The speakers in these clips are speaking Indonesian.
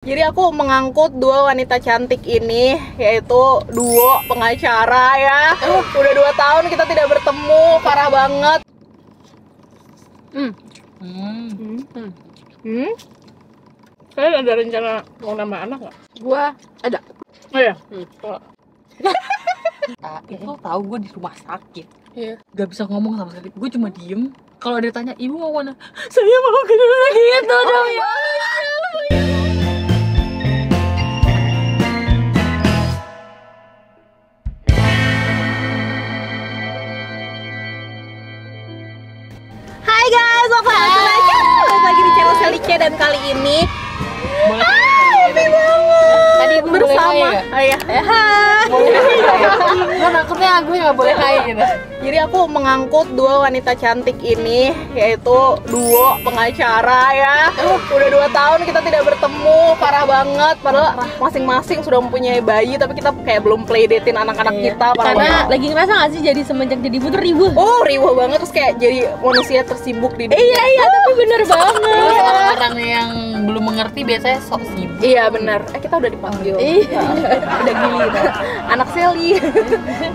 Jadi aku mengangkut dua wanita cantik ini, yaitu duo pengacara ya. Udah 2 tahun kita tidak bertemu, parah banget. Kalian ada rencana mau nambah anak nggak? Gua ada. Oh ya? Itu tahu gue di rumah sakit. Iya. Gak bisa ngomong sama sekali. Gue cuma diem. Kalau ada ditanya, ibu mau mana? Saya mau ke rumah gitu dong ya. Hai guys, welcome back to my channel. Balik lagi di channel Selice dan kali ini happy banget. Tadi gue bersama boleh gue takutnya gue gak boleh kayak gitu. Jadi aku mengangkut dua wanita cantik ini, yaitu duo pengacara ya. Udah 2 tahun kita tidak bertemu, parah banget. Padahal masing-masing sudah mempunyai bayi, tapi kita kayak belum playdatein anak-anak kita. Parah Karena banget. lagi ngerasa gak sih jadi semenjak jadi ibu tuh ribuh. Oh, riuh banget, terus kayak jadi manusia tersibuk di dunia. Iya tapi bener banget. Terus orang-orang yang belum mengerti biasanya sok sibuk. Iya benar. Kita udah dipanggil. Iya. Udah gili gitu. Anak Seli.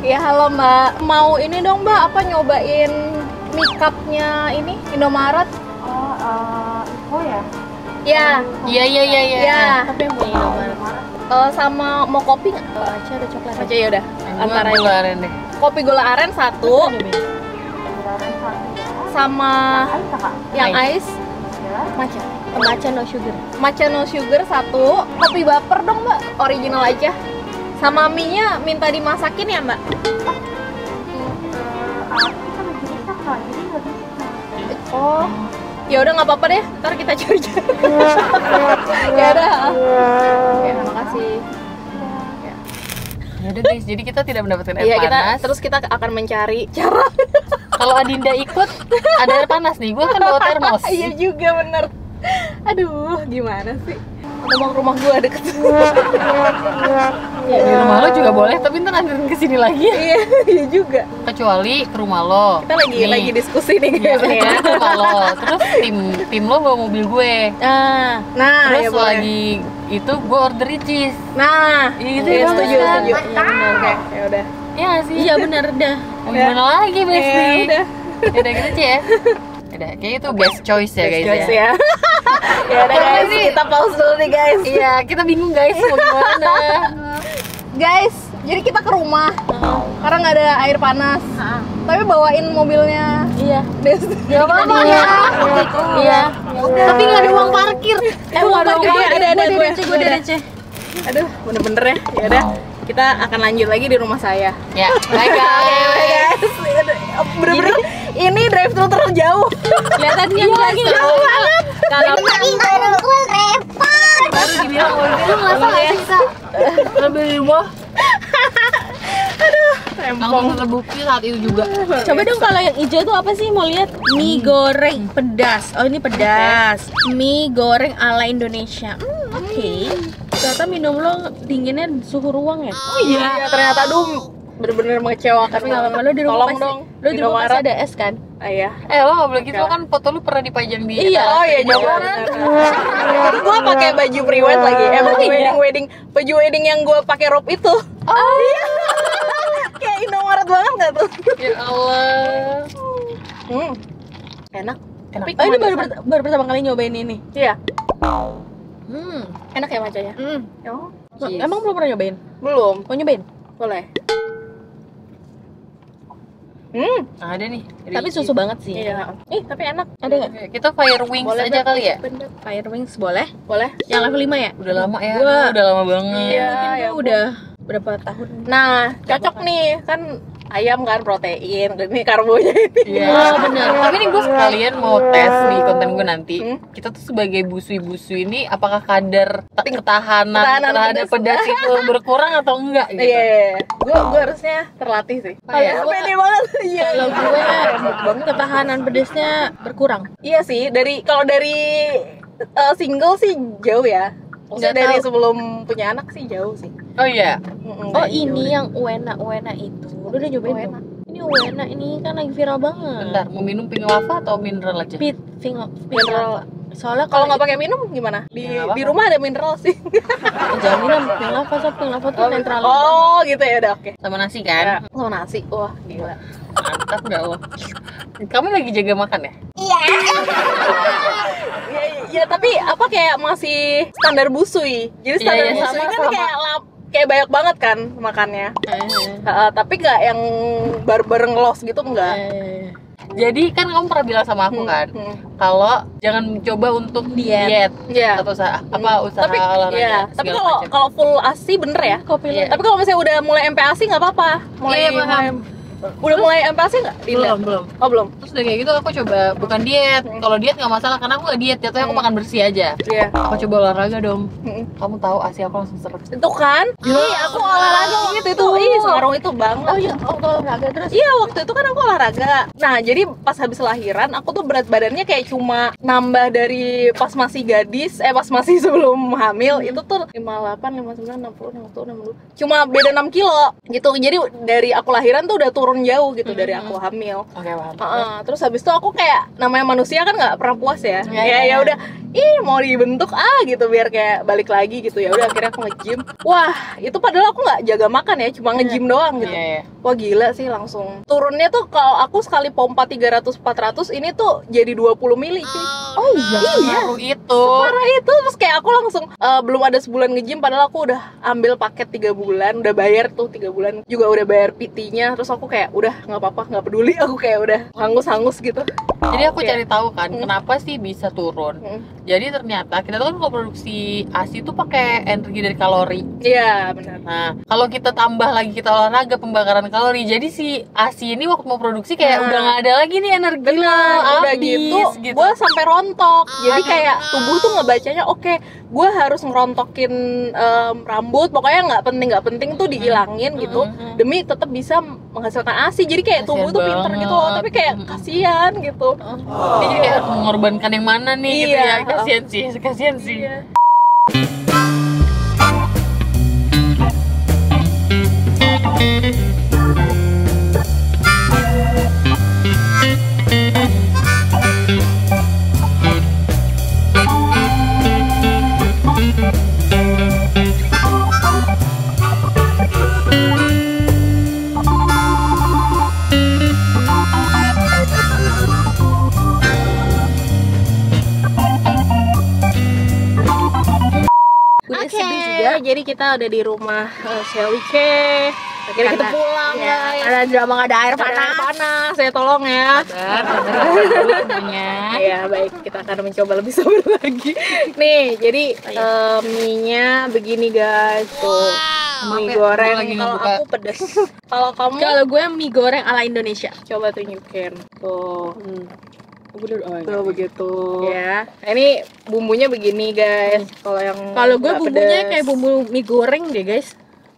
Ya halo Mbak. Mau ini dong Mbak, apa nyobain make-upnya ini Indomaret? Oh ya. Ya. Iya. Tapi yang punya Indomaret. Sama mau kopi nggak? Aca ada coklat. Aja ya udah. Antara Gue aren deh. kopi gula aren 1 sama yang ice Matcha no sugar. matcha no sugar 1, kopi baper dong Mbak, original aja. Sama mie-nya minta dimasakin ya Mbak? Oh, ya udah nggak apa-apa deh, ntar kita cari-cari. Ya udah. Ya, makasih. Ya udah guys, jadi kita tidak mendapatkan air Iya, panas. terus kita akan mencari cara. Kalau Adinda ikut, ada air panas nih. Gue kan bawa termos. Iya juga bener. Aduh, gimana sih? Ngomong rumah gua deket. Ya, di rumah lo juga boleh, tapi ntar anterin kesini lagi ya. Iya juga. Kecuali ke rumah lo. Kita lagi diskusi nih Iya, guys ya. ke rumah lo. Terus tim lo bawa mobil gue. Ah, Nah, Terus ya boleh. lagi itu gue order cheese. Nah, Iya, gitu iya, ya, setuju, kan? setuju. Iya, benar. Oke, ya udah. Iya gak sih? iya bener dah. Mau gimana lagi Ya Besti? udah. Yaudah gitu aja ya. Yaudah, kayaknya itu best choice ya guys Guys ya. ya. Ya udah guys, kita pause dulu nih guys. Iya, kita bingung guys mau gimana. Guys, jadi kita ke rumah. Karena nggak ada air panas. Tapi bawain mobilnya. Iya. Best. Gak apa-apa ya. Iya. Tapi nggak ada uang parkir. Uang parkir ada gue. gue ada DC. Aduh, bener-bener ya. Ya udah, kita akan lanjut lagi di rumah saya. Ya, bye guys. Bener-bener ini drive-thru terjauh. Kelihatannya lagi Jauh banget. Kalau Baru dibilang mobil lu ngerasa gak sih kita lebih rumah? Langsung terbukti saat itu juga. coba dong kalau yang hijau itu apa sih, mau lihat? Mie goreng pedas. Oh, ini pedas. Mie goreng ala Indonesia. Oke. Ternyata minum lo dinginnya suhu ruang ya? Oh iya, ternyata bener-bener mengecewakan. Tapi nggak apa-apa, lo di rumah Tolong pasti, dong. lo di rumah pasti ada es kan? Ah, iya. Lo gak boleh gitu, lo kan foto lu pernah dipajang di Iya. Oh iya, jangan. Terus gua pakai baju pre-wed lagi. Baju wedding yang gua pakai robe itu. Oh iya. Kayak Indomaret banget nggak tuh? Ya Allah. Enak. Enak. Tapi Oh, ini kemanisan. baru pertama kali nyobain ini. Iya. Enak ya macanya? Oh, Emang belum pernah nyobain? belum. Mau nyobain? Boleh. Ada nih. Tapi susu banget sih. Iya. Tapi enak. Ada nggak? Oke, kita fire wings Boleh, aja Beb. kali ya. Bener. Fire wings boleh? Boleh. Yang level 5 ya? Udah lama ya. Gua- Aduh, udah lama banget. Iya. Mungkin ya gua udah berapa tahun? Nah, cocok nih kan ayam kan protein, ini karbonya ini. Iya. Oh, benar. Tapi nih gue sekalian mau tes di konten gue nanti. Kita tuh sebagai busui-busui ini apakah kadar ketahanan terhadap pedas itu berkurang atau enggak gitu? Iya. Gue harusnya terlatih sih. Oh, iya. Pede banget. Iya. Kalau gue ketahanan pedasnya berkurang. Iya sih, kalau dari single sih jauh ya. Maksudnya Nggak dari tahu. sebelum punya anak sih jauh sih. Oh iya. Oh, ini yang Uena itu. Lu udah nyobain Uena. belum? Ini Uena ini kan lagi viral banget. Bentar, mau minum pink lava atau mineral aja? Pit, finger, Mineral. Soalnya Kalau nggak pakai minum gimana? Di Ya, nggak di apa-apa. rumah ada mineral sih. jaminan penglava tuh netral. Oh, gitu ya udah oke. Sama nasi Ya, kan? sama nasi. Wah, gila. Mantap nggak lo? Kamu lagi jaga makan ya? Ya, tapi apa kayak masih standar busui. Jadi standar Iya, busui kan sama. kayak banyak banget kan makannya. Tapi nggak yang bareng ngelos gitu enggak. Jadi kan kamu pernah bilang sama aku kan, kalau jangan coba untuk diet Iya. atau usaha usaha Tapi olahraga. ya, tapi segala kalau macam. kalau full ASI bener ya. Kopi Iya. Tapi kalau misalnya udah mulai MPASI nggak apa-apa. Iya, paham. Udah mulai MPASI nggak? belum. Oh belum. Terus udah kayak gitu aku coba bukan diet. Kalau diet nggak masalah karena aku nggak diet, jatuhnya aku makan bersih aja. Iya. Aku coba olahraga dong. Mm-mm. Kamu tahu ASI aku langsung seret. Itu kan? Aku olahraga waktu itu. Semarang itu banget. Oh iya, olahraga terus. Iya, waktu itu kan aku olahraga. Nah, jadi pas habis lahiran aku tuh berat badannya kayak cuma nambah dari pas masih gadis, pas masih sebelum hamil itu tuh 58, 59, 60, 60. Cuma beda 6 kilo gitu. Jadi dari aku lahiran tuh udah turun jauh gitu dari aku hamil. Oke, paham. Terus habis itu aku kayak namanya manusia kan nggak pernah puas ya. Iya. Ya udah, mau dibentuk gitu biar kayak balik lagi gitu ya. Udah akhirnya aku nge-gym. Wah, itu padahal aku nggak jaga makan ya, cuma nge-gym doang gitu. Iya. Wah gila sih langsung. Turunnya tuh kalau aku sekali pompa 300-400 ini tuh jadi 20 mili cuy. Oh iya. Baru itu. Parah itu, terus kayak aku langsung belum ada sebulan nge-gym padahal aku udah ambil paket 3 bulan, udah bayar tuh 3 bulan, juga udah bayar PT-nya. Terus aku kayak udah nggak apa-apa, nggak peduli, aku kayak udah hangus-hangus gitu. Jadi aku cari tahu kan kenapa sih bisa turun. Hmm. Jadi ternyata kita tuh kan kalau produksi ASI itu pakai energi dari kalori. Iya benar. Nah, kalau kita tambah lagi kita olahraga pembakaran kalori, jadi si ASI ini waktu mau produksi kayak udah nggak ada lagi nih energi Udah habis, gitu, gue sampai rontok. Jadi kayak tubuh tuh ngebacanya oke, gue harus ngerontokin rambut, pokoknya nggak penting tuh dihilangin gitu, demi tetap bisa menghasilkan ASI. Jadi kayak tubuh tuh pinter gitu loh, tapi kayak kasihan gitu. Jadi kayak harus mengorbankan yang mana nih gitu Iya. ya. Kasihan sih. Iya. Udah sedih juga, jadi kita udah di rumah Shelly K. Akhirnya kita pulang guys. Ada drama, nggak ada air Ada air panas. panas, saya tolong ya. Semuanya. Ya baik, kita akan mencoba lebih sabar lagi. Nih, jadi mie-nya begini guys, tuh. Mie ya, goreng. aku lagi Kalau ngebuka. aku pedas. Kalau kamu Kalau gue mie goreng ala Indonesia. coba tunjukin. Tuh. Oh, Tuh begitu. Ya. Nah, ini bumbunya begini guys. Kalau yang Kalau gue nggak bumbunya pedas. kayak bumbu mie goreng deh guys.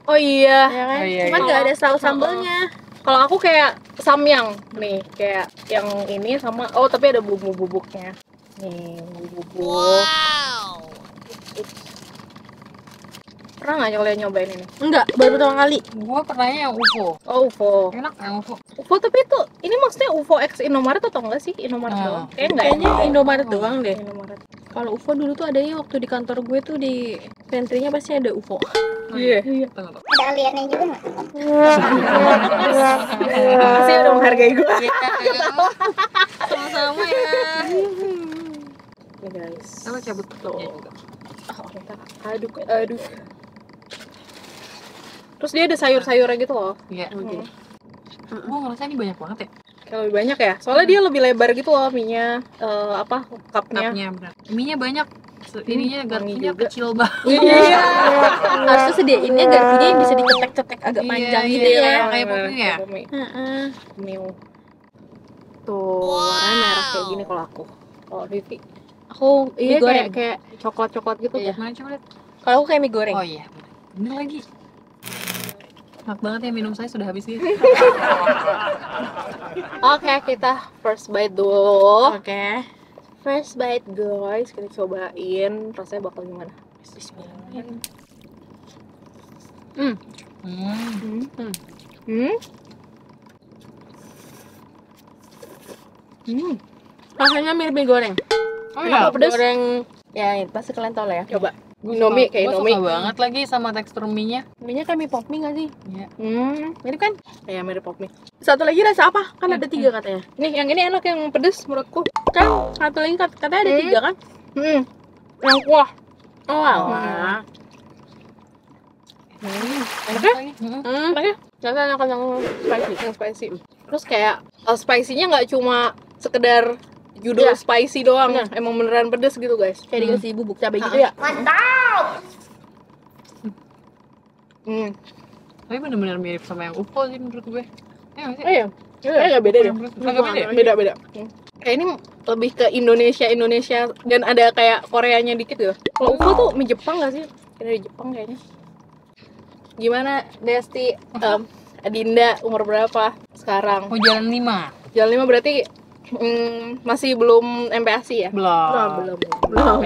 Oh iya. Ya kan? Oh, iya, Cuman iya. nggak ada saus sambelnya. Kalau aku kayak samyang nih, kayak yang ini sama tapi ada bubuk-bubuknya. Nih, bubuk. Pernah nggak kalian nyobain ini? Enggak, baru pertama kali. Gue pernahnya yang UFO. Oh, UFO. Enak yang UFO. UFO tapi itu ini maksudnya UFO X Indomaret atau enggak sih? Indomaret doang. Kayaknya enggak. Kayaknya Indomaret doang deh. Indomaret. Kalau UFO dulu tuh adanya waktu di kantor gue tuh di pantry-nya pasti ada UFO. Iya. Tunggu. Ada aliennya juga nggak? Makasih udah menghargai gue. Sama-sama ya. Nih guys. Coba cabut tutupnya juga. Aduh. Terus dia ada sayur-sayurnya gitu loh. Iya. Gue ngerasa ini banyak banget ya. Kayak lebih banyak ya. Soalnya dia lebih lebar gitu loh mie-nya, cupnya. Cupnya benar. Ininya banyak. Ininya garpunya juga. kecil banget. Iya. Harusnya sediainnya garpunya yang bisa dicetek-cetek agak Iya, panjang iya, gitu ya. kayak popnya ya? Heeh. Mie. Tuh, warnanya merah kayak gini kalau aku. Kalau Vivi, Aku iya mie goreng. kayak coklat-coklat gitu. Iya. Mana coba lihat. Kalau aku kayak mie goreng. Oh iya. Bener lagi. Enak banget ya, minum saya sudah habis gitu. Oke, kita first bite dulu. Oke. First bite guys, kita cobain rasanya bakal gimana. Bismillahirrahmanirrahim. Rasanya mirip mie goreng. Oh Enak ya, kok pedes. Goreng ya pasti kalian tau lah ya. Coba. Indomie kayak Gue Indomie. suka banget lagi sama tekstur mie-nya. Minyak kayak mie pop mie nggak sih? Iya. Mirip kan? Kayak mirip pop mie. Satu lagi rasa apa? Kan ada 3 katanya. Nih, yang ini enak yang pedes menurutku. Kan satu lagi katanya ada 3 kan? Yang kuah. Oh alah. Enak lagi. Enak ya? Ternyata enak yang spicy. Yang spicy. Terus kayak spicy-nya nggak cuma sekedar judul Iya. spicy doang. Emang beneran pedes gitu, guys. Kayak dikasih bubuk cabai gitu ya. Tapi bener-bener mirip sama yang UFO sih menurut gue. Ya nggak sih? Oh iya. Kayaknya beda deh. Agak beda ya? Beda-beda. Kayak ini lebih ke Indonesia dan ada kayak Koreanya dikit gitu. Kalau UFO tuh mie Jepang nggak sih? Dari Jepang kayaknya. Gimana Desti? Adinda umur berapa sekarang? Oh, jalan 5. Jalan 5 berarti masih belum MPASI ya? Belum. Belum.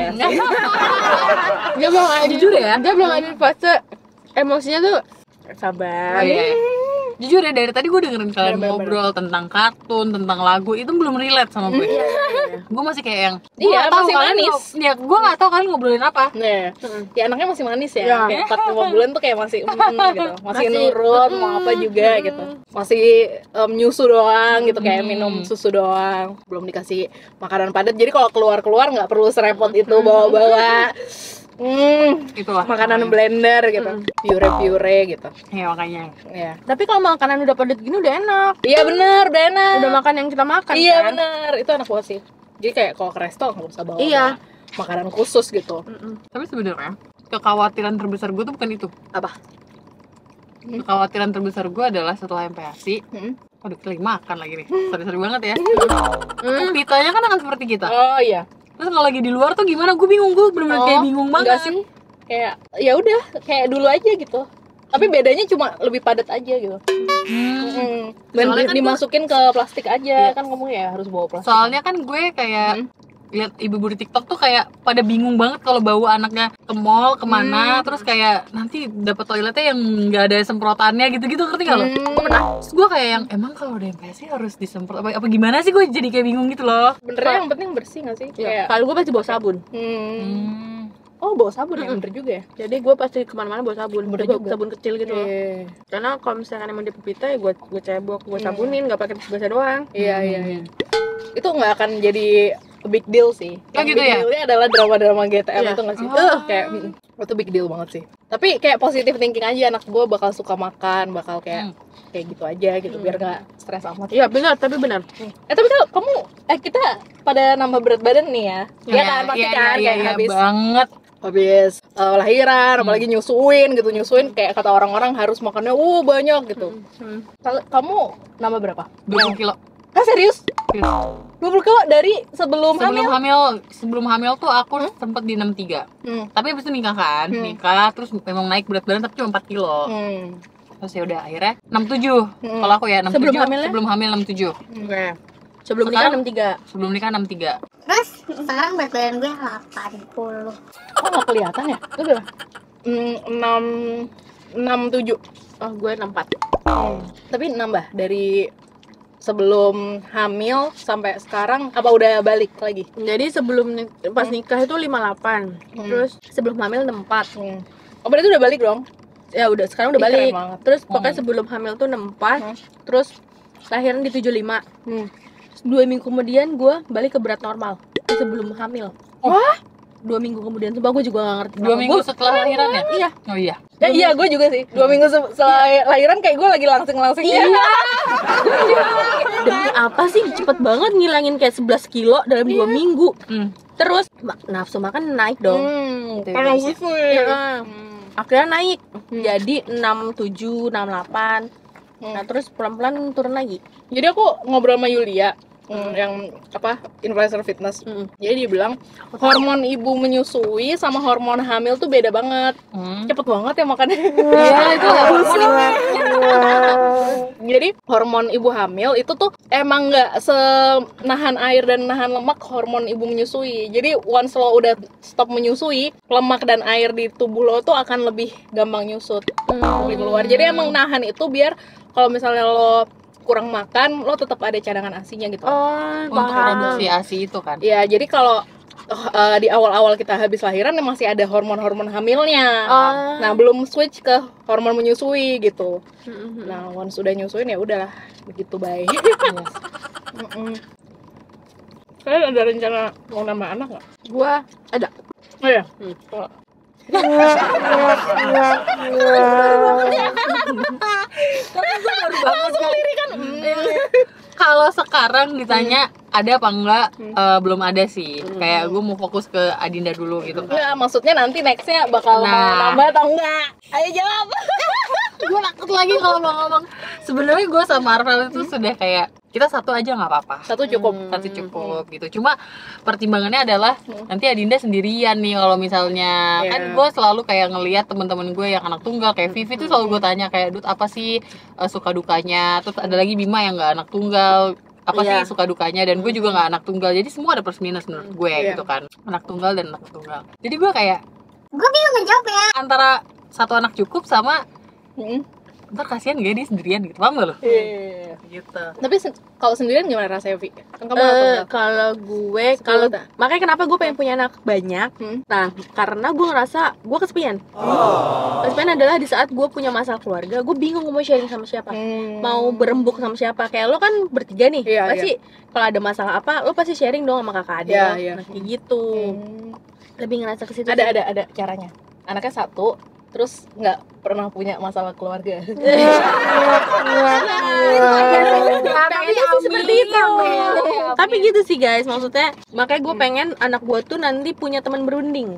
Dia belum ada. Jujur ya? Dia belum ada fase emosinya tuh sabar. Oh, iya. Jujur ya, dari tadi gue dengerin kalian Bener-bener. ngobrol tentang kartun, tentang lagu, itu belum relate sama gue. Gue masih kayak yang Iya, nggak tahu masih kalian manis. Ya, gue gak tahu kalian ngobrolin apa. Nah, ya anaknya masih manis ya. Ya. Kayak 4-5 bulan tuh kayak masih gitu. Masih Masih, nurut mau apa juga gitu. Masih nyusu doang gitu, kayak minum susu doang. Belum dikasih makanan padat. Jadi kalau keluar-keluar nggak perlu serepot itu bawa-bawa Itulah makanan makanya. blender gitu. Pure-pure gitu. Ya makanya. Ya. Tapi kalau makanan udah padat gini udah enak. Iya benar, udah enak. Udah makan yang kita makan Iya kan. benar, itu enak banget sih. Jadi kayak kalau ke resto nggak usah bawa Iya. makanan khusus gitu. Tapi sebenarnya kekhawatiran terbesar gue tuh bukan itu. Apa? Kekhawatiran terbesar gue adalah setelah MPASI. Waduh, lagi makan lagi nih. Sorry banget ya. Pitanya kan akan seperti kita. Oh iya. Terus kalau lagi di luar tuh gimana? Gue bingung, gue bener-bener kayak bingung banget. Enggak sih. Kayak ya udah, kayak dulu aja gitu. Tapi bedanya cuma lebih padat aja gitu. Dan Soalnya kan dimasukin ke plastik aja, kan kamu ya harus bawa plastik. Soalnya kan gue kayak lihat ibu-ibu di TikTok tuh kayak pada bingung banget kalau bawa anaknya ke mall kemana, terus kayak nanti dapat toiletnya yang nggak ada semprotannya gitu-gitu, ngerti nggak lo? Terus gue kayak yang emang kalau udah MPASI harus disemprot apa gimana sih, gue jadi kayak bingung gitu loh. Benernya yang penting bersih nggak sih? Kayak Kalau gue pasti bawa sabun. Oh, bawa sabun ya, bener juga ya. Jadi gue pasti kemana-mana bawa sabun. Bener Bawa juga. sabun kecil gitu loh. Iya. Karena kalau misalkan emang dia pipita ya gue cebok, gue sabunin, nggak pakai tisu basah doang. Iya. Itu nggak akan jadi big deal sih. Oh, Yang gitu big ya? dealnya adalah drama-drama GTM Iya. itu nggak sih? Oh. Kayak itu big deal banget sih. Tapi kayak positive thinking aja, anak gue bakal suka makan, bakal kayak gitu aja gitu, biar nggak stres amat. Iya benar, tapi benar. Tapi kalau kamu kita pada nambah berat badan nih ya? Iya kan, pasti kan kayak banget. habis lahiran, apalagi nyusuin kayak kata orang-orang harus makannya banyak gitu. Kalau kamu nambah berapa? 20 kilo. Ah serius? Serius. 20 kilo dari sebelum hamil? Sebelum hamil tuh aku sempet di 63. Tapi habis itu nikah kan, nikah terus memang naik berat badan tapi cuma 4 kilo. Terus ya udah akhirnya 67. Kalau aku ya 67. Sebelum hamilnya? Sebelum hamil 67. Oke. Sebelum nikah 63. Sebelum nikah 63. Terus sekarang berat badan gue 80. Oh nggak kelihatan ya? Itu berapa? 67. Oh, gue 64. Tapi nambah dari sebelum hamil sampai sekarang apa udah balik lagi? Jadi sebelum pas nikah itu 58. Terus sebelum hamil 64. Oh berarti udah balik dong? Ya udah, sekarang udah Ih, balik. keren banget. Terus pokoknya sebelum hamil tuh 64. Terus lahiran di 75. Terus 2 minggu kemudian gue balik ke berat normal. Sebelum hamil. Wah? 2 minggu kemudian, sumpah gue juga gak ngerti 2 minggu setelah lahiran ya? Iya. Oh iya. Ya, iya gue juga sih. 2 minggu setelah lahiran kayak gue lagi langsing-langsingnya. Demi apa sih cepet banget ngilangin kayak 11 kilo dalam 2 minggu. Terus nafsu makan naik dong. Karena susu Ya. Akhirnya naik jadi 67, 68. Nah terus pelan-pelan turun lagi. Jadi aku ngobrol sama Yulia yang apa influencer fitness. Jadi dia bilang hormon ibu menyusui sama hormon hamil tuh beda banget. Cepet banget ya makannya. Iya itu Jadi hormon ibu hamil itu tuh emang nggak senahan air dan nahan lemak hormon ibu menyusui. Jadi once lo udah stop menyusui, lemak dan air di tubuh lo tuh akan lebih gampang nyusut, lebih keluar. Jadi emang nahan itu biar kalau misalnya lo kurang makan, lo tetap ada cadangan asinya gitu. Oh, untuk reduksi ASI itu kan. Ya, jadi kalau di awal-awal kita habis lahiran masih ada hormon-hormon hamilnya. Nah, belum switch ke hormon menyusui gitu. Nah, once sudah nyusuin ya udah begitu baik. Kalian ada rencana mau nambah anak nggak? Gua ada. Oh ya. Kalau sekarang ditanya ada apa enggak, belum ada sih. Kayak gue mau fokus ke Adinda dulu gitu kan. Nggak, maksudnya nanti nextnya bakal mau nambah atau enggak? Ayo jawab. Gue takut lagi kalau mau ngomong. Sebenarnya gue sama Arvel itu sudah kayak kita satu aja nggak apa-apa. Satu cukup. Satu cukup gitu. Cuma pertimbangannya adalah nanti Adinda sendirian nih kalau misalnya kan gue selalu kayak ngelihat teman-teman gue yang anak tunggal kayak Vivi tuh selalu gue tanya kayak Dut apa sih suka dukanya. Terus ada lagi Bima yang nggak anak tunggal. Apa sih suka dukanya, dan gue juga nggak anak tunggal, jadi semua ada plus minus menurut gue gitu kan, anak tunggal dan anak tunggal. Jadi gue kayak Gue bingung menjawabnya. antara satu anak cukup sama ntar kasihan gak dia sendirian gitu, paham gak lo? Iya. Gitu. Tapi kalau sendirian gimana rasanya, Vi? Kan kamu anak tunggal. Kalau gue, makanya kenapa gue pengen punya anak banyak. Nah, karena gue ngerasa gue kesepian. Kesepian adalah di saat gue punya masalah keluarga, gue bingung mau sharing sama siapa, mau berembuk sama siapa. Kayak lo kan bertiga nih, pasti kalau ada masalah apa, lo pasti sharing dong sama kakak adik. Nah, kayak gitu. Lebih ngerasa ke situ. Ada caranya. Anaknya satu, terus nggak pernah punya masalah keluarga. Seperti itu. Tapi gitu sih guys, maksudnya makanya gue pengen anak gue tuh nanti punya teman berunding.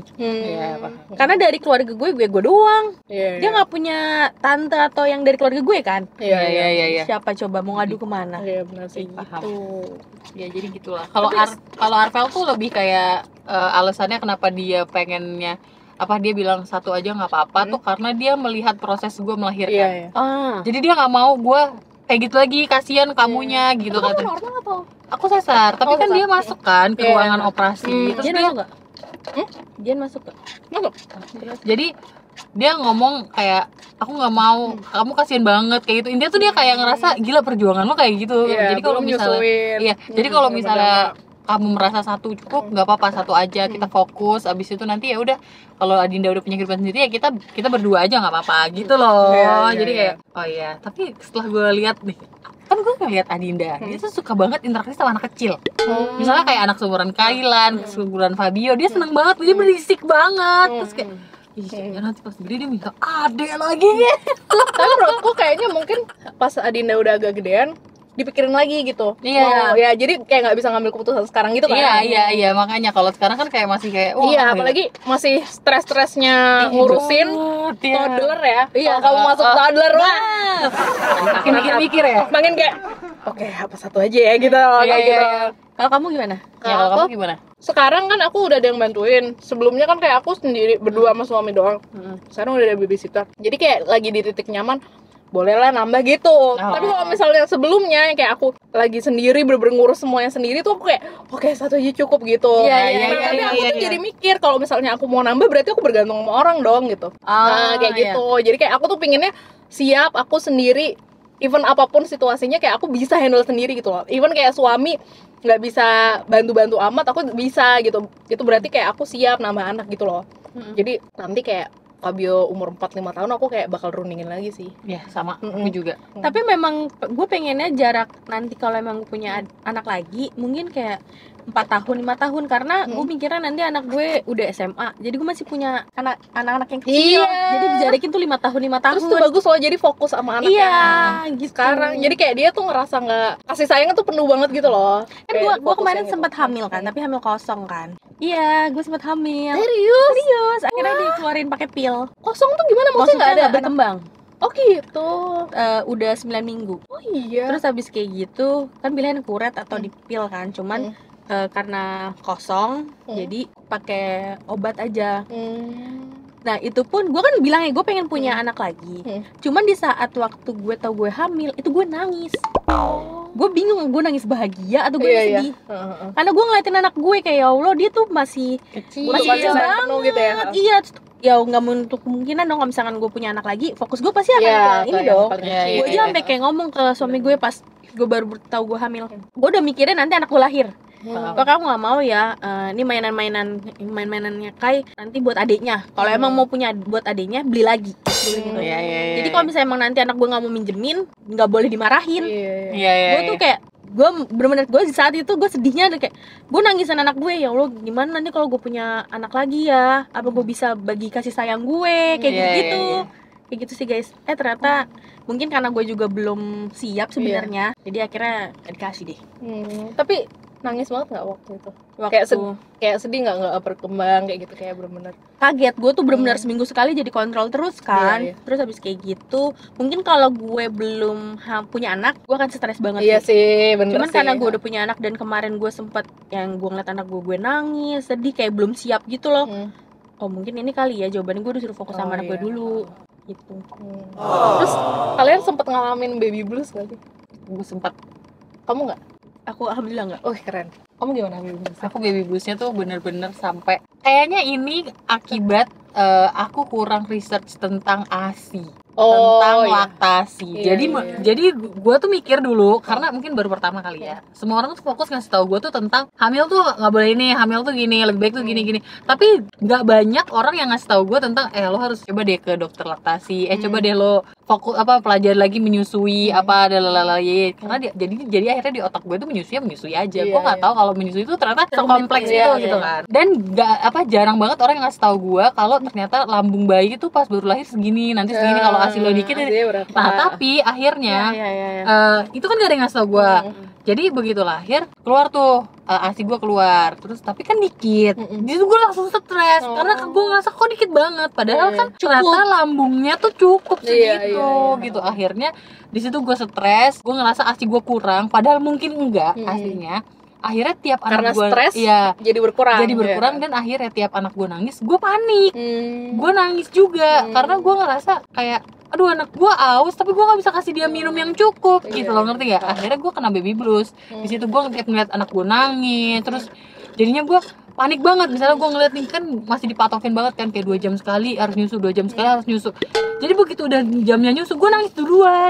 Karena dari keluarga gue doang. Dia nggak punya tante atau yang dari keluarga gue kan. Iya. Siapa coba mau ngadu kemana? Iya benar sih. Gitu. Ya jadi gitulah. Kalau Arvel tuh lebih kayak alasannya kenapa dia pengennya dia bilang satu aja nggak apa-apa tuh karena dia melihat proses gue melahirkan. Jadi dia nggak mau gue kayak gitu lagi, kasihan kamunya gitu kan. Normal atau? Aku sesar, tapi kan dia masuk kan ke ruangan operasi. Terus Dia masuk nggak? Dia masuk nggak? Masuk. Jadi dia ngomong kayak aku nggak mau, kamu kasihan banget kayak gitu. Intinya tuh dia kayak ngerasa gila perjuangan lo kayak gitu. Jadi kalau misalnya jadi kalau misalnya kamu merasa satu cukup, nggak apa-apa, satu aja, kita fokus. Abis itu nanti ya udah, kalau Adinda udah punya kehidupan sendiri ya kita berdua aja nggak apa-apa gitu loh. Jadi kayak oh iya, tapi setelah gue lihat nih, kan gue ngeliat Adinda, dia tuh suka banget interaksi sama anak kecil. Misalnya kayak anak seumuran Kailan, seumuran Fabio, dia seneng banget, dia berisik banget. Terus kayak iya, nanti pas gede dia minta adek lagi. Tapi menurutku kayaknya mungkin pas Adinda udah agak gedean, dipikirin lagi gitu. Ya jadi kayak nggak bisa ngambil keputusan sekarang gitu kan. Iya, makanya kalau sekarang kan kayak masih kayak apalagi masih stres-stresnya ngurusin toddler ya. Kalau kamu masuk toddler makin mikir-mikir ya. Makin kayak oke, apa satu aja ya gitu. Gitu. Kalau kamu gimana? Kalau kamu gimana? Sekarang kan aku udah ada yang bantuin. Sebelumnya kan kayak aku sendiri berdua sama suami doang. Sekarang udah ada babysitter. Jadi kayak lagi di titik nyaman, bolehlah nambah gitu. Tapi kalau misalnya sebelumnya kayak aku lagi sendiri bener-bener ngurus semuanya sendiri tuh aku kayak oke, satu aja cukup gitu. Tapi aku tuh jadi mikir kalau misalnya aku mau nambah berarti aku bergantung sama orang dong gitu. Kayak gitu. Jadi kayak aku tuh pinginnya siap aku sendiri, even apapun situasinya kayak aku bisa handle sendiri gitu loh. Even kayak suami nggak bisa bantu-bantu amat, aku bisa gitu. Itu berarti kayak aku siap nambah anak gitu loh. Jadi nanti kayak Fabio umur 4-5 tahun aku kayak bakal runingin lagi sih. Ya sama, aku juga. Tapi memang gue pengennya jarak nanti kalau emang gue punya anak lagi, mungkin kayak 4 tahun, 5 tahun. Karena gue mikirnya nanti anak gue udah SMA, jadi gue masih punya anak-anak yang kecil. Jadi dijarakin tuh 5 tahun. Terus tuh bagus loh, jadi fokus sama anaknya. Gitu. Sekarang jadi kayak dia tuh ngerasa nggak, kasih sayangnya tuh penuh banget gitu loh. Kan gue kemarin sempat hamil kan, tapi hamil kosong kan. Iya, gue sempat hamil. Serius? Akhirnya dikeluarin pakai pil. Kosong tuh gimana? Maksudnya nggak ada berkembang. Oh gitu. Udah 9 minggu. Oh iya. Terus habis kayak gitu kan pilihan kuret atau dipil kan. Cuman karena kosong jadi pakai obat aja. Nah itu pun gue kan bilangnya gue pengen punya anak lagi. Cuman di saat waktu gue tau gue hamil itu gue nangis. Gue bingung gue nangis bahagia atau gue sedih. Karena gue ngeliatin anak gue kayak ya Allah, dia tuh masih kecil banget gitu ya. Iya, ya nggak menutup kemungkinan dong kalau misalkan gue punya anak lagi, fokus gue pasti akan ke ini dong. Gue aja sampai kayak ngomong ke suami gue pas gue baru tahu gue hamil, gue udah mikirin nanti anak gue lahir. Kalau kamu nggak mau ya, ini mainannya Kai nanti buat adiknya. Kalau emang mau punya buat adiknya, beli lagi. Gitu. Iya. Jadi kalau misalnya emang nanti anak gue nggak mau minjemin, nggak boleh dimarahin. Iya. Gue tuh kayak gue bener-bener gue di saat itu gue sedihnya ada kayak gue nangisin anak gue, ya Allah gimana nanti kalau gue punya anak lagi ya, apa gue bisa bagi kasih sayang gue kayak gitu. Kayak gitu sih guys. Ternyata mungkin karena gue juga belum siap sebenarnya, jadi akhirnya dikasih deh. Tapi nangis banget nggak waktu itu? Waktu Kayak sedih nggak berkembang kayak gitu, kayak bener-bener kaget. Gue tuh benar-benar seminggu sekali jadi kontrol terus kan. Iya. Terus habis kayak gitu, mungkin kalau gue belum punya anak, gue akan stres banget. Iya sih, bener. Cuman sih. karena gue udah punya anak dan kemarin gue sempet yang gue ngeliat anak gue nangis, sedih, kayak belum siap gitu loh. Oh mungkin ini kali ya jawabannya, gue disuruh fokus sama anak gue dulu gitu. Terus kalian sempet ngalamin baby blues gak sih? Gue sempat. Kamu nggak? Aku alhamdulillah nggak. Oh keren. Kamu gimana baby blues? Aku baby bluesnya tuh bener-bener sampai kayaknya ini akibat aku kurang research tentang ASI, tentang laktasi. Jadi gue tuh mikir dulu karena mungkin baru pertama kali ya. Semua orang tuh fokus ngasih tahu gue tuh tentang hamil tuh nggak boleh ini, hamil tuh gini, lebih baik tuh gini. Tapi nggak banyak orang yang ngasih tahu gue tentang lo harus coba deh ke dokter laktasi, coba deh lo fokus pelajari lagi menyusui apa karena jadi akhirnya di otak gue tuh menyusui aja. Gue nggak tahu kalau menyusui itu ternyata sekompleks itu gitu kan. Dan jarang banget orang yang ngasih tahu gue kalau ternyata lambung bayi itu pas baru lahir segini, nanti segini, kalau ASI lo dikit. Nah tapi akhirnya itu kan gak ada yang ngasih tau gue. Jadi begitu lahir keluar tuh ASI gue keluar, terus tapi kan dikit. Jadi gue langsung stres karena gue ngerasa kok dikit banget, padahal kan ternyata lambungnya tuh cukup segitu gitu. Akhirnya di situ gue stres, gue ngerasa ASI gue kurang, padahal mungkin enggak aslinya. Akhirnya tiap anak gue jadi berkurang dan akhirnya tiap anak gue nangis, gue panik. Gue nangis juga karena gue ngerasa kayak aduh anak gue aus tapi gue nggak bisa kasih dia minum yang cukup gitu loh, ngerti gak? Akhirnya gue kena baby blues. Di situ gue tiap ngeliat anak gue nangis, terus jadinya gue panik banget. Misalnya gue ngeliat nih kan masih dipatokin banget kan, kayak 2 jam sekali harus nyusu, 2 jam sekali harus nyusu. Jadi begitu udah jamnya nyusu gue nangis duluan.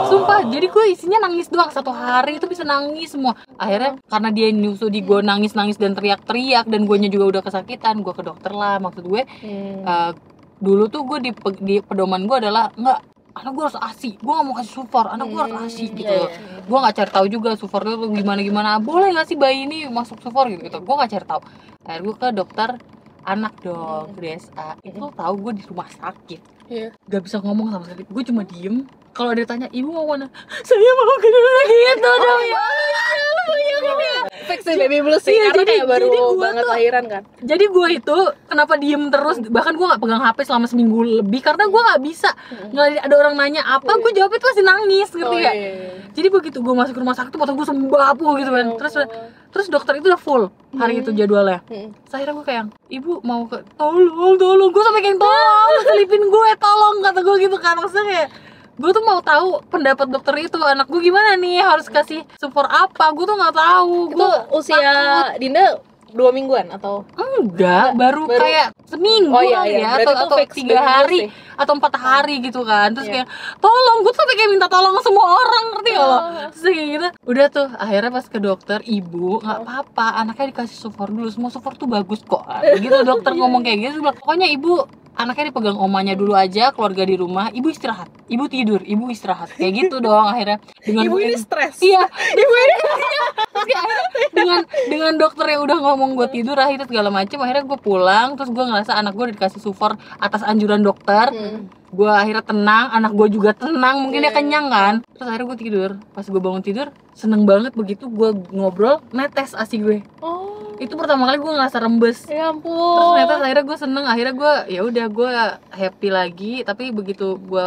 Sumpah, jadi gue isinya nangis doang, 1 hari itu bisa nangis semua. Akhirnya karena dia nyusu di gue nangis dan teriak-teriak, dan guenya juga udah kesakitan, gue ke dokter lah. Maksud gue dulu tuh gue di pedoman gue adalah enggak, anak gue harus ASI, gue gak mau kasih sufor, anak gue harus ASI gitu. Gue gak cari tahu juga sufor itu gimana, boleh gak sih bayi ini masuk sufor gitu, gue gak cari tahu. Akhirnya gue ke dokter anak dong, DSA. Itu tahu gue di rumah sakit, gak bisa ngomong sama sekali, gue cuma diem. Kalau dia tanya ibu mau mana, saya mau ke rumah gitu dong ya. Fix baby blues sih, karena kayak baru banget lahiran kan. Jadi gue itu kenapa diem terus, bahkan gue gak pegang HP selama seminggu lebih karena gue gak bisa. Nggak ada orang nanya apa, gue jawabnya tuh pasti nangis, ngerti gak? Jadi begitu gue masuk ke rumah sakit, mata gue sembapu gitu kan. Terus dokter itu udah full hari itu jadwalnya. Akhirnya gue kayak, ibu mau ke tolong, gue sampai kayak tolong, selipin gue, tolong, kata gue gitu kan. Maksudnya kayak gue tuh mau tahu pendapat dokter itu, anak gue gimana nih, harus kasih support apa, gue tuh nggak tahu. Itu usia takut. Dinda 2 mingguan atau enggak, baru kayak seminggu ya, atau 3 hari atau 4 hari gitu kan. Terus kayak tolong, gue tuh sampai kayak minta tolong ke semua orang, ngerti gak lo? Terus kayak gitu, udah tuh akhirnya pas ke dokter, ibu nggak apa-apa, anaknya dikasih support dulu, semua support tuh bagus kok gitu. Dokter ngomong kayak gitu, pokoknya ibu anaknya dipegang omanya dulu aja, keluarga di rumah, ibu istirahat, ibu tidur, ibu istirahat, kayak gitu dong. Akhirnya dengan ibu ini stres. Iya, ibu ini dengan dokter yang udah ngomong gue tidur, akhirnya segala macem, akhirnya gue pulang. Terus gue ngerasa anak gue dikasih support atas anjuran dokter. Gue akhirnya tenang, anak gue juga tenang, mungkin dia kenyang kan. Terus akhirnya gue tidur. Pas gue bangun tidur, seneng banget begitu gue ngobrol, netes ASI gue. Itu pertama kali gue ngerasa rembes. Ya ampun. Terus ternyata akhirnya gue seneng, akhirnya gue ya udah gue happy lagi. Tapi begitu gue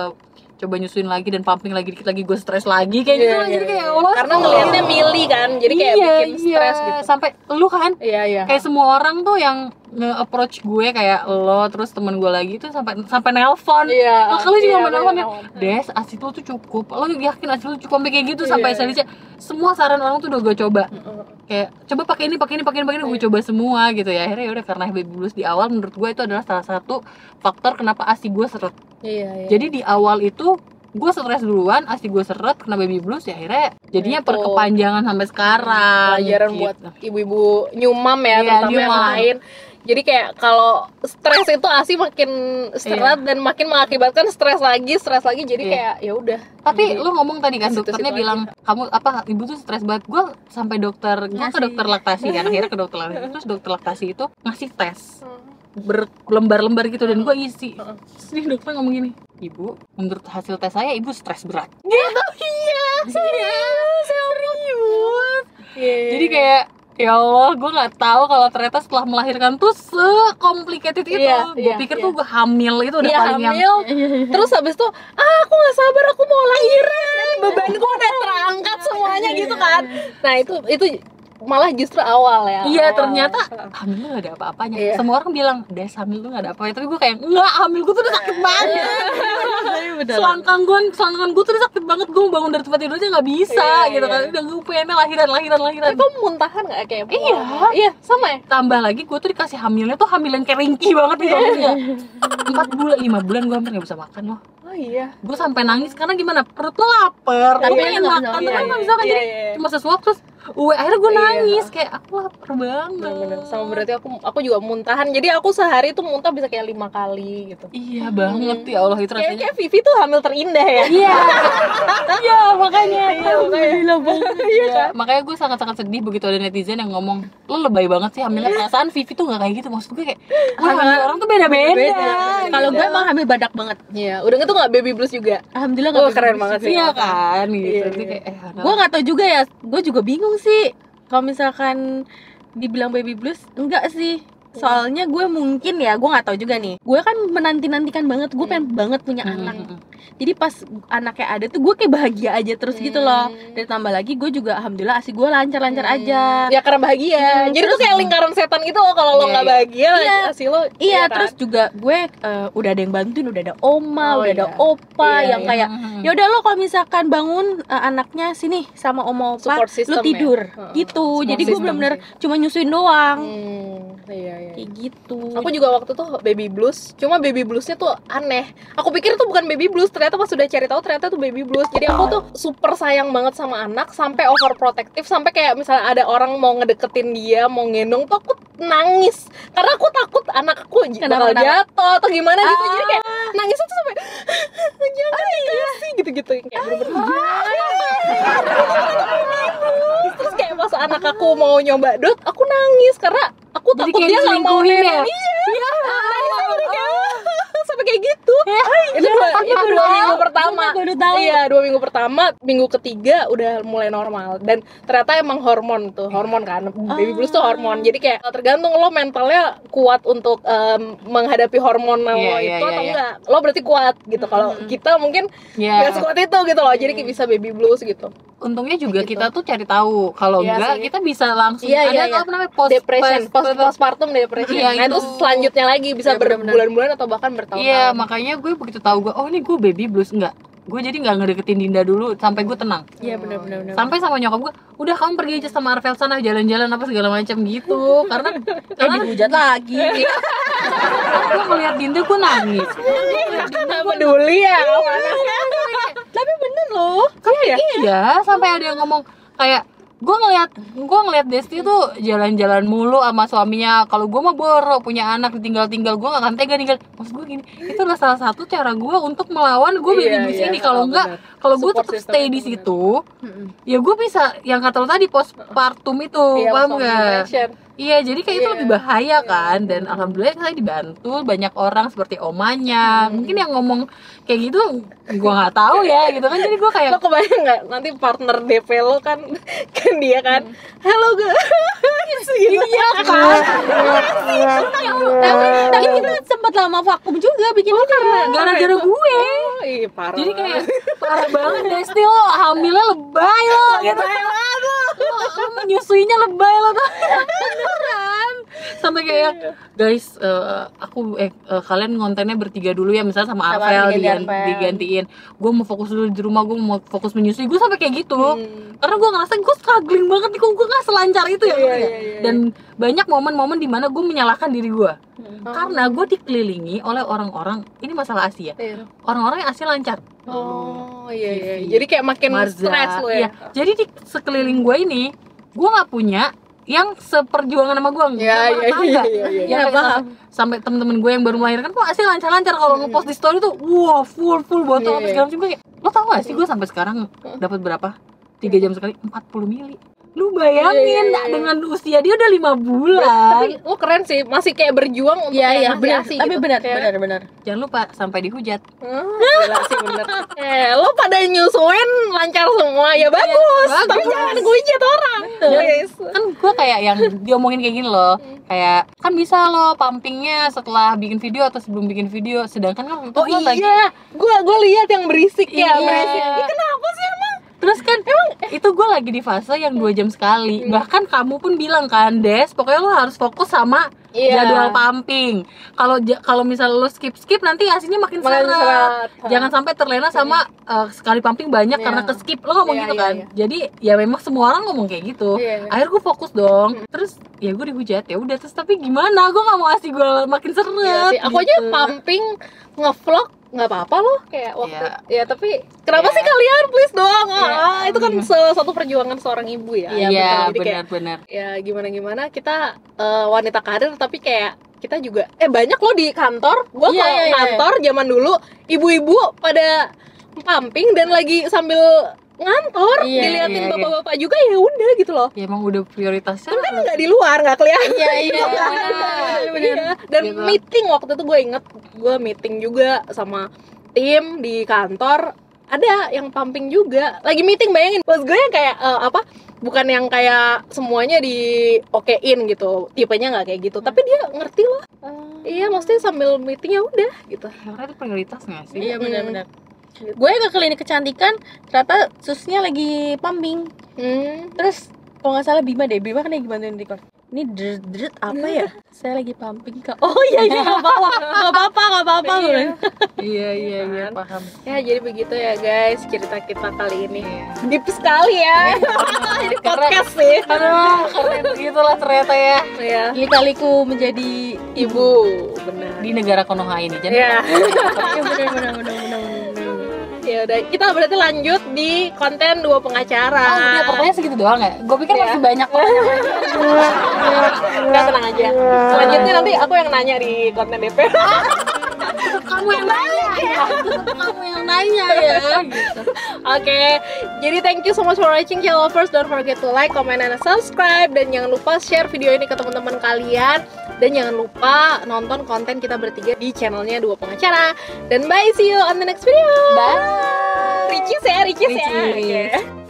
coba nyusuin lagi dan pumping lagi dikit lagi, gue stres lagi kayak gitu. Jadi kayak Allah, karena ngelihatnya mili kan, jadi kayak bikin stres gitu. Sampai lu kan kayak semua orang tuh yang nge-approach gue kayak lo, terus temen gue lagi tuh sampai nelpon. Kalau juga nelpon ya, Des, ASI lu tuh cukup, lo yakin ASI lu cukup, sampai kayak gitu. Sampai saya semua saran orang tuh udah gue coba, kayak coba pakai ini, gue coba semua gitu ya. Akhirnya udah, karena baby blues di awal menurut gue itu adalah salah satu faktor kenapa ASI gue seret. Jadi di awal itu gue stres duluan, asi gue seret kena baby blues, ya akhirnya jadinya Gitu. perkepanjangan sampai sekarang. Pelajaran gitu. buat ibu-ibu nyumam ya, Iya, terutama yang nyumam. lain. Jadi kayak kalau stres itu asi makin seret dan makin mengakibatkan stres lagi. Jadi Iya. kayak ya udah. Tapi lu ngomong tadi kan, Situ-situ dokternya aja. bilang kamu apa, ibu tuh stres banget. Gue sampai dokter, gue ke Ngasih. dokter laktasi kan, akhirnya ke dokter laktasi. Terus dokter laktasi itu ngasih tes berlembar-lembar gitu dan gue isi. Terus nih dokter ngomong gini, ibu, menurut hasil tes saya ibu stres berat. Gitu. Iya, serius. Jadi kayak ya Allah, gue nggak tahu kalau ternyata setelah melahirkan tuh se-complicated itu. Iya, Gue iya, pikir iya. tuh gue hamil itu udah Dia paling yang hamil, terus habis itu aku nggak sabar, aku mau lahiran, bebanku udah terangkat semuanya gitu kan. Nah itu malah justru awal ya. Iya, Awal. ternyata hamil lu gak ada apa-apanya. Iya. Semua orang bilang, "Des, hamil lu gak ada apa-apa." Tapi gue kayak, "Enggak, hamil gue tuh udah sakit banget." Selangkang gue tuh udah sakit banget. Gue bangun dari tempat tidur aja gak bisa Iya, gitu kan. iya. Udah gue pengennya lahiran. Tapi kamu muntahan nggak kayak Iya. Iya sama ya. Tambah lagi gue tuh dikasih hamilnya tuh hamil yang kayak ringkih banget gitu. Iya. 4 bulan, 5 bulan gue hampir gak bisa makan loh. Oh iya. Gue sampai nangis karena gimana, perut lo lapar, Tapi gue nggak pengen bisa makan, makan. tapi Iya, nggak bisa makan. iya, Jadi iya. cuma sesuap terus akhirnya gue Iya. nangis kayak aku lapar banget. Bener-bener. Sama berarti aku juga muntahan. Jadi aku sehari tuh muntah bisa kayak 5 kali gitu. Iya banget ya Allah, itu rasanya. Kayak Vivi tuh hamil terindah ya. Iya, iya makanya. Iya kan? Makanya gue sangat-sangat sedih begitu ada netizen yang ngomong, lo lebay banget sih hamilnya. Perasaan Vivi tuh nggak kayak gitu. Maksud gue kayak, hamil orang tuh beda-beda. Kalau gue emang hamil badak banget. Iya, udah gitu nggak baby blues juga. Alhamdulillah Oh, nggak keren baby banget blues. sih. Iya kan, gitu. Iya, Jadi iya. kayak, Gue nggak tahu juga ya, gue juga bingung sih kalau misalkan dibilang baby blues. Enggak sih, soalnya gue mungkin ya, gue nggak tahu juga nih, gue kan menanti-nantikan banget, gue pengen banget punya anak. Jadi pas anaknya ada tuh gue kayak bahagia aja terus gitu loh. Dan tambah lagi gue juga alhamdulillah asik gue lancar-lancar aja. Ya karena bahagia. Jadi tuh kayak lingkaran setan gitu loh, kalau lo Iya, nggak iya. bahagia Iya. hasil lo. Iya, kan? terus juga gue udah ada yang bantuin, udah ada oma, Oh, udah ada iya. opa Iya, yang iya. kayak ya udah lo kalau misalkan bangun anaknya sini sama oma opa, Support system lo tidur ya? Heeh. gitu. Support Jadi gue system bener-bener cuma nyusuin doang. Iya, iya. Kayak gitu. Aku juga waktu tuh baby blues, cuma baby bluesnya tuh aneh. Aku pikir tuh bukan baby blues, ternyata pas udah cari tahu ternyata tuh baby blues. Jadi aku tuh super sayang banget sama anak, sampai overprotective, sampai kayak misalnya ada orang mau ngedeketin dia, mau ngendong tuh aku nangis. Karena aku takut anak aku bakal jatuh atau gimana gitu. Jadi kayak nangisnya tuh sampai jangan dikasih gitu-gitu. Kayak terus kayak pas anak aku mau nyoba dot, aku nangis karena aku Jadi takut kayak dia nggak mau diselingkuhin ya? nendang. Iya, sampai kayak gitu. Itu dua minggu pertama. Baru tahu. Iya, 2 minggu pertama, minggu ketiga udah mulai normal. Dan ternyata emang hormon kan, baby blues tuh hormon. Jadi kayak tergantung lo mentalnya kuat untuk menghadapi hormon lo Iya, itu iya, atau iya. enggak. Lo berarti kuat gitu. Kalau kita mungkin Iya. nggak sekuat itu gitu loh. Jadi kayak bisa baby blues gitu. Untungnya juga Gitu. kita tuh cari tahu. Kalau Iya enggak, sih. kita bisa langsung Iya, ada iya, iya. apa namanya Postpartum depression. Iya, Nah itu itu. selanjutnya lagi bisa Iya, benar-benar. berbulan-bulan atau bahkan bertahun-tahun. Iya, makanya gue begitu tahu gue, oh ini gue baby blues enggak. Gue jadi nggak ngedeketin Dinda dulu sampai gue tenang. Iya benar-benar. Sampai sama nyokap gue, udah kamu pergi aja sama Arvel sana jalan-jalan apa segala macam gitu. Karena dihujat lagi. gue ngeliat Dinda gue nangis. Nggak peduli ya. Tapi bener loh. Iya, sampai ada yang ngomong kayak gue ngeliat Desti tuh jalan-jalan mulu sama suaminya. Kalau gue mah boro punya anak ditinggal-tinggal, gue gak akan tega ninggal. Maksud gue gini, itu adalah salah satu cara gue untuk melawan gue baby blues ini. Kalau enggak, kalau gue Support tetap system stay itu di bener. situ, ya gue bisa yang kata lo tadi postpartum itu, Iya, paham postpartum nggak? depression. Iya, jadi kayak itu Iya. lebih bahaya kan. Dan alhamdulillah saya dibantu banyak orang seperti omanya. Mungkin yang ngomong kayak gitu gue nggak tahu ya gitu kan. Jadi gue kayak Lo kebayang nggak nanti partner DP lo kan dia kan halo guys gitu. iya kan. Tapi kita sempat lama vakum juga bikin karena Gara-gara gue. Oh, iya, parah. Jadi kayak parah banget Desti, lo hamilnya lebay lo gitu. Lo menyusuinya lebay lo tuh. Beneran. Sampai kayak guys, kalian ngontennya bertiga dulu ya, misalnya sama Sama Arvel Arvel. digantiin. Gue mau fokus dulu di rumah, gue mau fokus menyusui. Gue sampai kayak gitu. Karena gue ngerasa gue struggling banget nih, kok gue gak selancar itu ya. Dan banyak momen-momen dimana gue menyalahkan diri gue. Karena gue dikelilingi oleh orang-orang, ini masalah Asia. Orang-orang yang Asia lancar. Oh iya. Jadi kayak makin Marza, stres lo ya. iya. Jadi di sekeliling gue ini, gue nggak punya yang seperjuangan sama gue. Iya. Paham. Sampai temen-temen gue yang baru melahirkan kok Asia lancar-lancar, kalau ngepost di story tuh, wah full botol apa segala macam. Gue kayak, lo tau gak sih gue sampai sekarang dapat berapa? 3 jam sekali 40 mili. Lu bayangin dengan usia dia udah 5 bulan. Tapi lo keren sih, masih kayak berjuang untuk Iya, yang benar. ASI Tapi gitu. Kayak, benar. Jangan lupa sampai dihujat. Gila sih bener. Lo pada nyusuin lancar semua, ya bagus. Tapi jangan hujat orang. Guys. Kan gue kayak yang diomongin kayak gini loh, kayak kan bisa lo pumpingnya setelah bikin video atau sebelum bikin video, sedangkan kan Oh iya, gue lihat yang berisik ya, Iya. berisik. Ini kenapa sih emang? Terus kan emang itu gue lagi di fase yang 2 jam sekali. Bahkan kamu pun bilang kan, Des, pokoknya lo harus fokus sama jadwal pumping. Kalau misal lo skip nanti hasilnya makin seret. Jangan sampai terlena sama sekali pumping banyak karena ke skip. Lo ngomong gitu kan. Jadi ya memang semua orang ngomong kayak gitu. Akhirnya gue fokus dong. Terus ya gue dihujat, ya udah. Terus tapi gimana? Gue nggak mau asih gue makin seret. Iya sih. Aku aja pumping ngevlog nggak apa-apa loh, kayak waktu ya tapi kenapa sih kalian please dong, itu kan salah satu perjuangan seorang ibu ya. Iya, Jadi kayak, benar. ya gimana kita wanita karir tapi kayak kita juga banyak loh di kantor. Gua kalau kantor zaman dulu ibu-ibu pada pumping dan lagi sambil ngantor diliatin bapak-bapak juga, ya udah gitu loh. Ya emang udah prioritasnya. Kan nggak di luar, nggak kelihatan. Benar. Dan meeting waktu itu gue inget, gue meeting juga sama tim di kantor, ada yang pumping juga lagi meeting. Bayangin, bos gue yang kayak bukan yang kayak semuanya di okein gitu, tipenya nggak kayak gitu, tapi dia ngerti loh. Iya, maksudnya sambil meeting ya udah gitu. Karena itu prioritas nggak sih? Iya benar. Gue ke klinik kecantikan, ternyata susnya lagi pumping. Terus kalau nggak salah Bima kan lagi bantuin record. Ini deret apa ya? Saya lagi pumping kak. Oh iya nggak apa-apa. Iya, paham. Ya jadi begitu ya guys, cerita kita kali ini. Deep sekali ya. Ini podcast sih. Aduh, karena begitulah ternyata ya. Ya. Lika-liku menjadi Ibu, benar. Di negara Konoha ini. Jadi Ya. benar. Ya udah, kita berarti lanjut di konten dua pengacara. Oh, udah pertanyaan segitu doang ya? Gue pikir masih banyak pertanyaan. Enggak, tenang aja. Selanjutnya nanti aku yang nanya di konten DP. Kamu yang nanya ya. Gitu. Oke, jadi thank you so much for watching channel lovers. Don't forget to like, comment, and subscribe. Dan jangan lupa share video ini ke teman-teman kalian. Dan jangan lupa nonton konten kita bertiga di channelnya Dua Pengacara. Dan bye, see you on the next video. Bye. Ricis ya. Ricis. Oke.